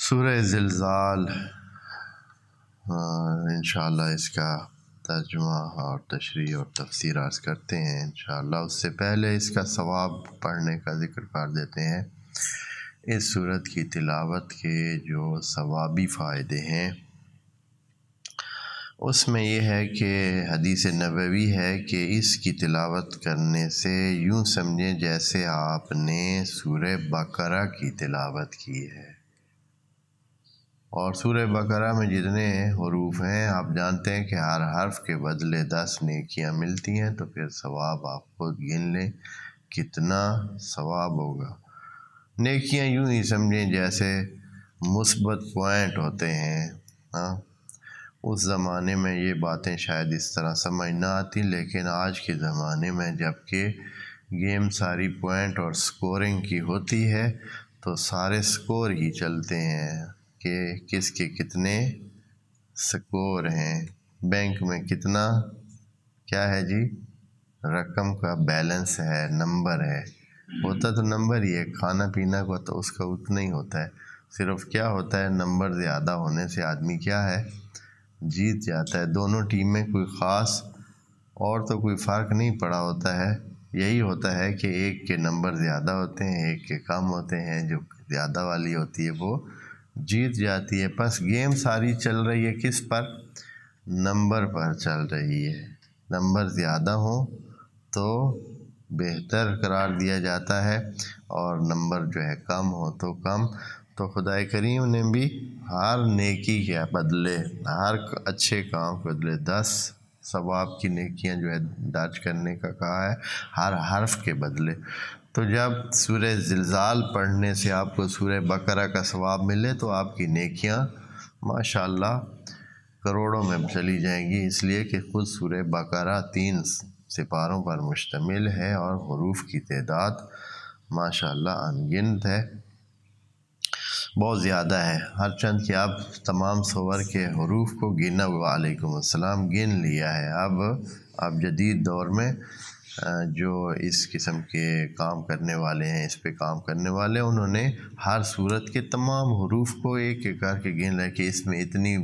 سورہ زلزال انشاءاللہ اس کا ترجمہ اور تشریح اور تفسیر عرض کرتے ہیں انشاءاللہ۔ اس سے پہلے اس کا ثواب پڑھنے کا ذکر کر دیتے ہیں۔ اس سورت کی تلاوت کے جو ثوابی فائدے ہیں اس میں یہ ہے کہ حدیث نبوی ہے کہ اس کی تلاوت کرنے سے یوں سمجھیں جیسے آپ نے سورہ بقرہ کی تلاوت کی ہے۔ اور سورہ بقرہ میں جتنے حروف ہیں آپ جانتے ہیں کہ ہر حرف کے بدلے 10 نیکیاں ملتی ہیں، تو پھر ثواب آپ خود گن لیں کتنا ثواب ہوگا۔ نیکیاں یوں ہی سمجھیں جیسے مثبت پوائنٹ ہوتے ہیں۔ اس زمانے میں یہ باتیں شاید اس طرح سمجھ نہ آتی، لیکن آج کے زمانے میں جب کہ گیم ساری پوائنٹ اور سکورنگ کی ہوتی ہے تو سارے سکور ہی چلتے ہیں کہ کس کے کتنے سکور ہیں، بینک میں کتنا کیا ہے جی رقم کا بیلنس ہے، نمبر ہے، ہوتا تو نمبر ہی ہے، کھانا پینا کو تو اس کا اتنا ہی ہوتا ہے، صرف کیا ہوتا ہے نمبر زیادہ ہونے سے آدمی کیا ہے جیت جاتا ہے۔ دونوں ٹیم میں کوئی خاص اور تو کوئی فرق نہیں پڑا ہوتا ہے، یہی ہوتا ہے کہ ایک کے نمبر زیادہ ہوتے ہیں ایک کے کم ہوتے ہیں، جو زیادہ والی ہوتی ہے وہ جیت جاتی ہے۔ بس گیم ساری چل رہی ہے کس پر؟ نمبر پر چل رہی ہے۔ نمبر زیادہ ہوں تو بہتر قرار دیا جاتا ہے اور نمبر جو ہے کم ہو تو کم۔ تو خدا کریم نے بھی ہر نیکی کے بدلے، ہر اچھے کام کے بدلے 10 ثواب کی نیکیاں جو ہے درج کرنے کا کہا ہے، ہر حرف کے بدلے۔ تو جب سورہ زلزال پڑھنے سے آپ کو سورہ بقرہ کا ثواب ملے تو آپ کی نیکیاں ماشاءاللہ کروڑوں میں چلی جائیں گی، اس لیے کہ خود سورہ بقرہ 3 سپاروں پر مشتمل ہے اور حروف کی تعداد ماشاءاللہ ان گنت ہے، بہت زیادہ ہے۔ ہر چند کہ آپ تمام سور کے حروف کو گنا وعلیکم السلام گن لیا ہے۔ اب جدید دور میں جو اس قسم کے کام کرنے والے ہیں، اس پہ کام کرنے والے، انہوں نے ہر صورت کے تمام حروف کو ایک ایک کر کے گن لیا کہ اس میں اتنی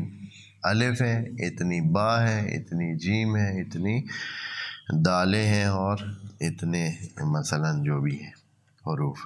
الف ہیں، اتنی با ہیں، اتنی جیم ہیں، اتنی دالیں ہیں اور اتنے مثلاً جو بھی ہیں حروف۔